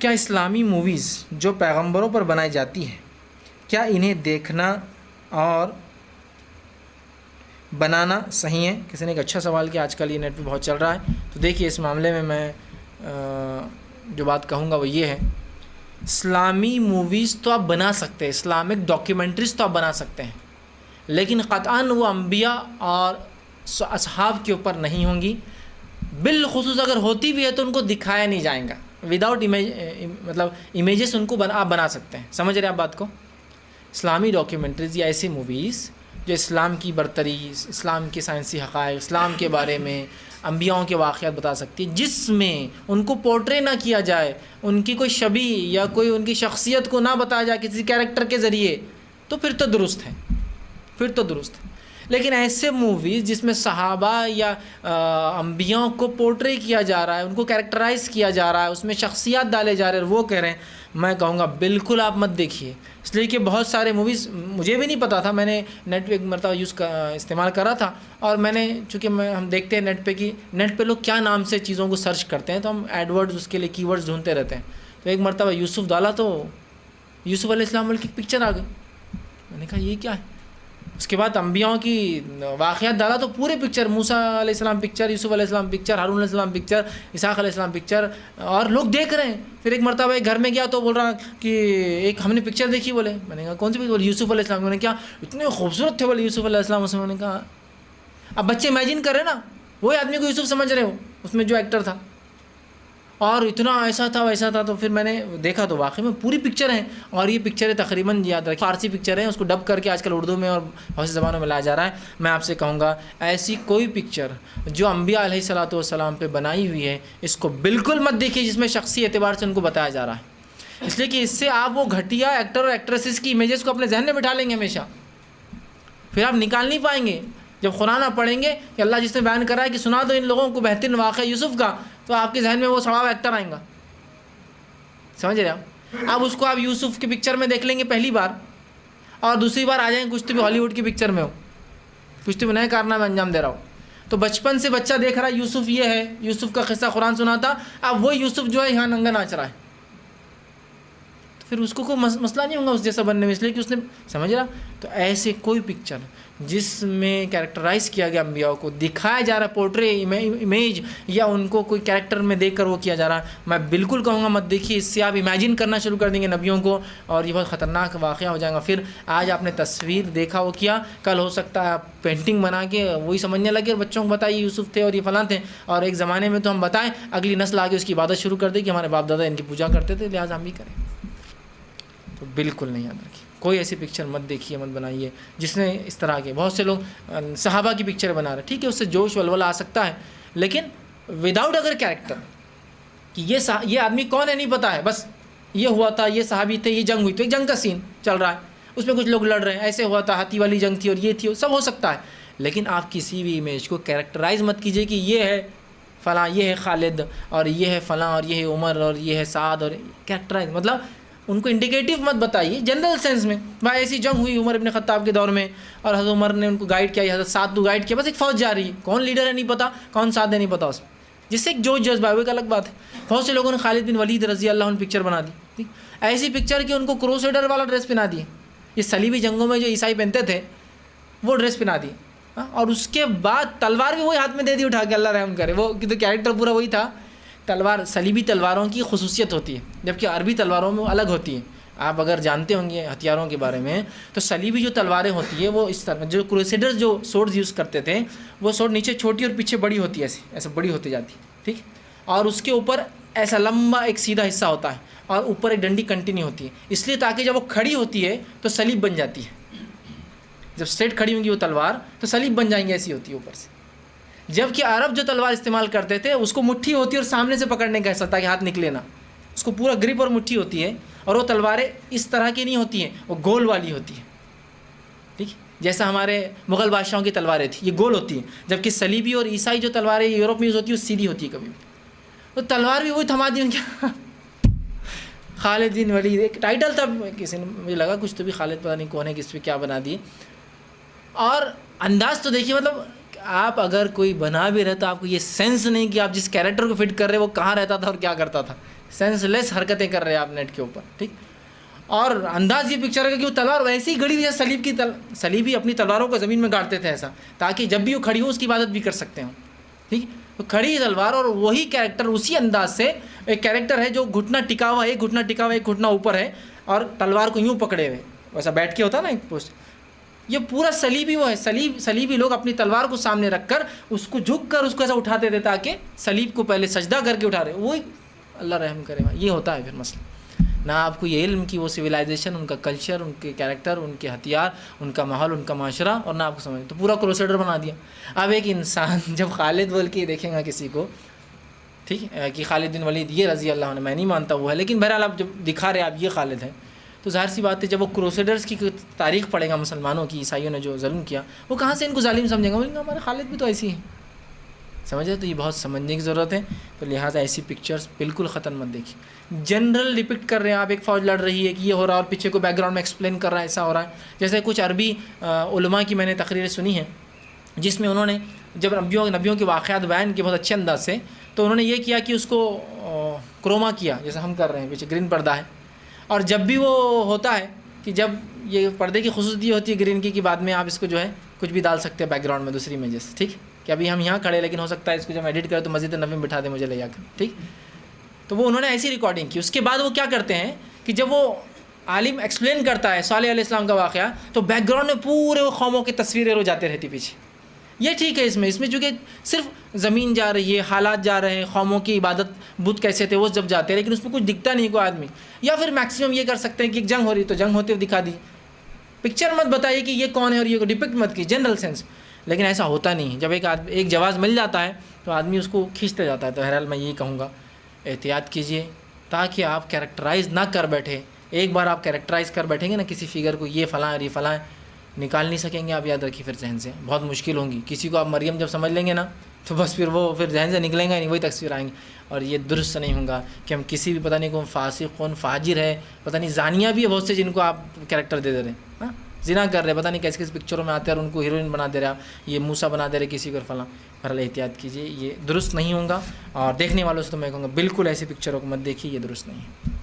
کیا اسلامی موویز جو پیغمبروں پر بنائی جاتی ہیں کیا انہیں دیکھنا اور بنانا صحیح ہے؟ کسی نے ایک اچھا سوال کیا، آج کل یہ نیٹ پہ بہت چل رہا ہے. تو دیکھیے اس معاملے میں جو بات کہوں گا وہ یہ ہے، اسلامی موویز تو آپ بنا سکتے ہیں، اسلامک ڈاکیومنٹریز تو آپ بنا سکتے ہیں، لیکن قطعاً وہ انبیاء اور اصحاب کے اوپر نہیں ہوں گی. بالخصوص اگر ہوتی بھی ہے تو ان کو دکھایا نہیں جائے گا وداؤٹ امیجز ان کو آپ بنا سکتے ہیں. سمجھ رہے ہیں آپ بات کو؟ اسلامی ڈاکیومنٹریز یا ایسی موویز جو اسلام کی برتری، اسلام کے سائنسی حقائق، اسلام کے بارے میں انبیاؤں کے واقعات بتا سکتی ہے، جس میں ان کو پورٹرے نہ کیا جائے، ان کی کوئی شبیہ یا کوئی ان کی شخصیت کو نہ بتایا جائے کسی کیریکٹر کے ذریعے، تو پھر تو درست ہے، پھر تو درست ہے. لیکن ایسے موویز جس میں صحابہ یا انبیاء کو پورٹرے کیا جا رہا ہے، ان کو کیریکٹرائز کیا جا رہا ہے، اس میں شخصیات ڈالے جا رہے ہیں، وہ کہہ رہے ہیں، میں کہوں گا بالکل آپ مت دیکھیے. اس لیے کہ بہت سارے موویز مجھے بھی نہیں پتا تھا، میں نے نیٹ پہ ایک مرتبہ استعمال کرا تھا، اور میں نے چونکہ ہم دیکھتے ہیں نیٹ پہ کہ نیٹ پہ لوگ کیا نام سے چیزوں کو سرچ کرتے ہیں، تو ہم ایڈورڈز اس کے لیے کی ورڈز ڈھونڈتے رہتے ہیں. تو ایک مرتبہ یوسف ڈالا تو یوسف علیہ السلام کی پکچر آ گئی. میں نے کہا یہ کیا ہے؟ اس کے بعد انبیاء کی واقعات ڈالا تو پورے پکچر، موسیٰ علیہ السلام پکچر، یوسف علیہ السلام پکچر، ہارون علیہ السلام پکچر، اسحاق علیہ السلام پکچر، اور لوگ دیکھ رہے ہیں. پھر ایک مرتبہ ایک گھر میں گیا تو بول رہا کہ ایک ہم نے پکچر دیکھی، بولے. میں نے کہا کون سی پکچر؟ بولے یوسف علیہ السلام. میں نے کیا اتنے خوبصورت تھے بولے یوسف علیہ السلام اس میں. میں نے کہا اب بچے امیجن کر رہے نا، وہی آدمی کو یوسف سمجھ رہے ہو اس میں جو ایکٹر تھا، اور اتنا ایسا تھا ویسا تھا. تو پھر میں نے دیکھا تو واقعی میں پوری پکچر ہیں، اور یہ پکچریں تقریباً یاد رکھیں فارسی پکچر ہیں، اس کو ڈب کر کے آج کل اردو میں اور بہت سی زبانوں میں لایا جا رہا ہے. میں آپ سے کہوں گا ایسی کوئی پکچر جو انبیاء علیہ الصلوۃ والسلام پہ بنائی ہوئی ہے اس کو بالکل مت دیکھیے جس میں شخصی اعتبار سے ان کو بتایا جا رہا ہے. اس لیے کہ اس سے آپ وہ گھٹیا ایکٹر اور ایکٹریسز کی امیجز کو اپنے ذہن میں بٹھا لیں گے ہمیشہ، پھر آپ نکال نہیں پائیں گے. جب قرآن آپ پڑھیں گے کہ اللہ جس نے بیان کرا ہے کہ سنا دو ان لوگوں کو بہترین واقعہ یوسف کا، تو آپ کے ذہن میں وہ سڑا ہوا ایکٹر آئیں گا. سمجھ رہے آپ؟ اب اس کو آپ یوسف کی پکچر میں دیکھ لیں گے پہلی بار، اور دوسری بار آ جائیں کچھ تو بھی ہالی ووڈ کی پکچر میں ہو، کچھ تو بھی نئے کارنامے انجام دے رہا ہو. تو بچپن سے بچہ دیکھ رہا ہے یوسف یہ ہے، یوسف کا قصہ قرآن سناتا، اب وہ یوسف جو ہے یہاں ننگا ناچ رہا ہے، تو پھر اس کو کوئی مسئلہ نہیں ہوگا اس جیسا بننے میں، اس لیے کہ اس نے سمجھ رہا. تو ایسے کوئی پکچر جس میں کیریکٹرائز کیا گیا انبیاء کو، دکھایا جا رہا ہے پورٹرے امیج، یا ان کو کوئی کیریکٹر میں دیکھ کر وہ کیا جا رہا ہے، میں بالکل کہوں گا مت دیکھیے. اس سے آپ امیجن کرنا شروع کر دیں گے نبیوں کو، اور یہ بہت خطرناک واقعہ ہو جائے گا. پھر آج آپ نے تصویر دیکھا وہ کیا، کل ہو سکتا ہے آپ پینٹنگ بنا کے وہی سمجھنے لگے اور بچوں کو بتائیے یوسف تھے اور یہ فلاں تھے، اور ایک زمانے میں تو ہم بتائیں اگلی نسل آگے اس کی عبادت شروع کر دے کہ ہمارے باپ دادا ان کی پوجا کرتے تھے لہٰذا ہم بھی کریں. تو بالکل نہیں یاد رکھیے، کوئی ایسی پکچر مت دیکھیے، مت بنائیے جس نے اس طرح کے. بہت سے لوگ صحابہ کی پکچر بنا رہے، ٹھیک ہے اس سے جوش ولولہ آ سکتا ہے، لیکن وداؤٹ اگر کیریکٹر کہ یہ آدمی کون ہے نہیں پتا ہے، بس یہ ہوا تھا، یہ صحابی تھے، یہ جنگ ہوئی، تو ایک جنگ کا سین چل رہا ہے، اس میں کچھ لوگ لڑ رہے ہیں، ایسے ہوا تھا، ہاتھی والی جنگ تھی اور یہ تھی، سب ہو سکتا ہے. لیکن آپ کسی بھی امیج کو کیریکٹرائز مت کیجیے کہ یہ ہے فلاں، یہ ہے خالد، اور یہ ہے فلاں، اور یہ ہے عمر، اور یہ ہے سعد، اور کیریکٹرائز مطلب ان کو انڈیکیٹو مت بتائیے جنرل سینس میں. بھائی ایسی جنگ ہوئی عمر ابن خطاب کے دور میں، اور حضرت عمر نے ان کو گائیڈ کیا، حضرت سعد کو گائیڈ کیا، بس ایک فوج جا رہی ہے، کون لیڈر ہے نہیں پتا، کون سعد ہے نہیں پتا اس میں، جس سے ایک جوش جذبہ ہے وہ ایک الگ بات ہے. بہت سے لوگوں نے خالد بن ولید رضی اللہ عنہ پکچر بنا دی، ایسی پکچر کہ ان کو کروسیڈر والا ڈریس پہنا دیے، یہ صلیبی جنگوں میں جو عیسائی پہنتے تھے وہ ڈریس پہنا دی، اور اس کے بعد تلوار بھی وہی ہاتھ میں دے دی اٹھا کے، اللہ رحم کرے، وہ کہ کیریکٹر پورا وہی تھا. تلوار صلیبی تلواروں کی خصوصیت ہوتی ہے، جبکہ عربی تلواروں میں وہ الگ ہوتی ہیں. آپ اگر جانتے ہوں گے ہتھیاروں کے بارے میں تو صلیبی جو تلواریں ہوتی ہیں وہ اس طرح، جو کروسیڈرز جو سورڈز یوز کرتے تھے وہ سورڈ نیچے چھوٹی اور پیچھے بڑی ہوتی ہے، ایسے بڑی ہوتی جاتی ہے، ٹھیک، اور اس کے اوپر ایسا لمبا ایک سیدھا حصہ ہوتا ہے، اور اوپر ایک ڈنڈی کنٹینیو ہوتی ہے، اس لیے تاکہ جب وہ کھڑی ہوتی ہے تو صلیب بن جاتی ہے. جب اسٹریٹ کھڑی ہوں گی وہ تلوار تو صلیب بن جائیں گے، ایسی ہوتی ہے اوپر سے. جبکہ عرب جو تلوار استعمال کرتے تھے اس کو مٹھی ہوتی ہے اور سامنے سے پکڑنے کا حصہ تاکہ ہاتھ نکلے نہ، اس کو پورا گرپ اور مٹھی ہوتی ہے، اور وہ تلواریں اس طرح کی نہیں ہوتی ہیں، وہ گول والی ہوتی ہیں، ٹھیک، جیسا ہمارے مغل بادشاہوں کی تلواریں تھیں یہ گول ہوتی ہیں، جبکہ صلیبی اور عیسائی جو تلواریں یورپ میں یوز ہوتی ہیں وہ سیدھی ہوتی ہے. کبھی تو تلوار بھی وہی تھما دی ان کے. خالد بن ولید ایک ٹائٹل تھا، کسی نے مجھے لگا کچھ تو بھی خالد پتہ نہیں کون ہے، کس پہ کیا بنا دیے. اور انداز تو دیکھیے، مطلب آپ اگر کوئی بنا بھی رہے تو آپ کو یہ سینس نہیں کہ آپ جس کیریکٹر کو فٹ کر رہے وہ کہاں رہتا تھا اور کیا کرتا تھا. سینس لیس حرکتیں کر رہے ہیں آپ نیٹ کے اوپر، ٹھیک. اور انداز یہ پکچر ہے کہ وہ تلوار ویسے ہی گڑی ہوئی ہے، سلیب ہی اپنی تلواروں کو زمین میں گاڑتے تھے ایسا، تاکہ جب بھی وہ کھڑی ہو اس کی عبادت بھی کر سکتے ہوں، ٹھیک. تو کھڑی تلوار، اور وہی کیریکٹر اسی انداز سے ایک کیریکٹر ہے جو گھٹنا ٹکا ہوا ہے، ایک گھٹنا ٹکا ہوا ہے، ایک گھٹنا اوپر ہے، اور تلوار کو یوں پکڑے ہوئے ویسا بیٹھ کے ہوتا ہے نا ایک پوسٹ. یہ پورا سلیبی وہ ہے، سلیبی لوگ اپنی تلوار کو سامنے رکھ کر اس کو جھک کر اس کو ایسا اٹھاتے تھے، تاکہ سلیب کو پہلے سجدہ کر کے اٹھا رہے، وہی اللہ رحم کرے. یہ ہوتا ہے پھر مسئلہ. نہ آپ کو یہ علم کی وہ سویلائزیشن، ان کا کلچر، ان کے کیریکٹر، ان کے ہتھیار، ان کا ماحول، ان کا معاشرہ، اور نہ آپ کو سمجھ. تو پورا کروسیڈر بنا دیا. اب ایک انسان جب خالد بول کے دیکھیں گا کسی کو، ٹھیک ہے، کہ خالد بن ولید یہ رضی اللہ عنہ، میں نہیں مانتا وہ ہے، لیکن بہرحال آپ جب دکھا رہے آپ یہ خالد ہے، تو ظاہر سی بات ہے جب وہ کروسیڈرز کی تاریخ پڑھے گا، مسلمانوں کی، عیسائیوں نے جو ظلم کیا، وہ کہاں سے ان کو ظالم سمجھیں گا؟ بولیں گے ہمارے خالد بھی تو ایسی ہیں. سمجھے؟ تو یہ بہت سمجھنے کی ضرورت ہے. تو لہٰذا ایسی پکچرز بالکل ختم مت دیکھیے. جنرل ڈپکٹ کر رہے ہیں آپ، ایک فوج لڑ رہی ہے کہ یہ ہو رہا ہے، اور پیچھے کو بیک گراؤنڈ میں ایکسپلین کر رہا ہے ایسا ہو رہا ہے. جیسے کچھ عربی علماء کی میں نے تقریریں سنی ہیں، جس میں انہوں نے جب نبیوں کے واقعات بیان کیے بہت اچھے انداز سے، تو انہوں نے یہ کیا کہ اس کو کروما کیا، جیسے ہم کر رہے ہیں، پیچھے گرین پردہ ہے. اور جب بھی وہ ہوتا ہے کہ جب یہ پردے کی خصوصیت یہ ہوتی ہے گرین کی، کہ بعد میں آپ اس کو جو ہے کچھ بھی ڈال سکتے ہیں بیک گراؤنڈ میں دوسری امیجز، ٹھیک. کہ ابھی ہم یہاں کھڑے، لیکن ہو سکتا ہے اس کو جب ایڈٹ کرے تو مسجد نبوی میں بٹھا دے مجھے لے جا کر، ٹھیک. تو وہ انہوں نے ایسی ریکارڈنگ کی. اس کے بعد وہ کیا کرتے ہیں کہ جب وہ عالم ایکسپلین کرتا ہے صالح علیہ السلام کا واقعہ، تو بیک گراؤنڈ میں پورے وہ قوموں کی تصویریں رو جاتے رہتی پیچھے. یہ ٹھیک ہے، اس میں چونکہ صرف زمین جا رہی ہے، حالات جا رہے ہیں، قوموں کی عبادت بت کیسے تھے وہ جب جاتے ہیں، لیکن اس میں کچھ دکھتا نہیں کوئی آدمی. یا پھر میکسیمم یہ کر سکتے ہیں کہ ایک جنگ ہو رہی تو جنگ ہوتے ہوئے دکھا دی. پکچر مت بتائیے کہ یہ کون ہے اور یہ ڈپکٹ مت کی جنرل سینس. لیکن ایسا ہوتا نہیں ہے. جب ایک جواز مل جاتا ہے تو آدمی اس کو کھینچتے جاتا ہے. تو بہرحال میں یہی کہوں گا احتیاط کیجیے، تاکہ آپ کیریکٹرائز نہ کر بیٹھے. ایک بار آپ کیریکٹرائز کر بیٹھیں گے نا کسی فگر کو، یہ فلاں اور یہ فلاں، نکال نہیں سکیں گے آپ. یاد رکھیے پھر ذہن سے بہت مشکل ہوں گی. کسی کو آپ مریم جب سمجھ لیں گے نا، تو بس پھر ذہن سے نکلیں گا نہیں، وہی تصویر آئیں گی. اور یہ درست نہیں ہوگا کہ ہم کسی بھی پتہ نہیں کون فاسق، کون فاجر ہے، پتہ نہیں زانیہ بھی ہے بہت سے جن کو آپ کیریکٹر دے رہے ہیں، ہاں زنا کر رہے، پتہ نہیں کیسے کس پکچروں میں آتے ہیں اور ان کو ہیروئن بنا دے رہے آپ، یہ موسیٰ بنا دے رہے کسی کو فلاں. بہرحال احتیاط کیجیے، یہ درست نہیں ہوگا. اور دیکھنے والوں سے تو میں کہوں گا بالکل ایسی پکچروں کو مت دیکھیے، یہ درست نہیں ہے.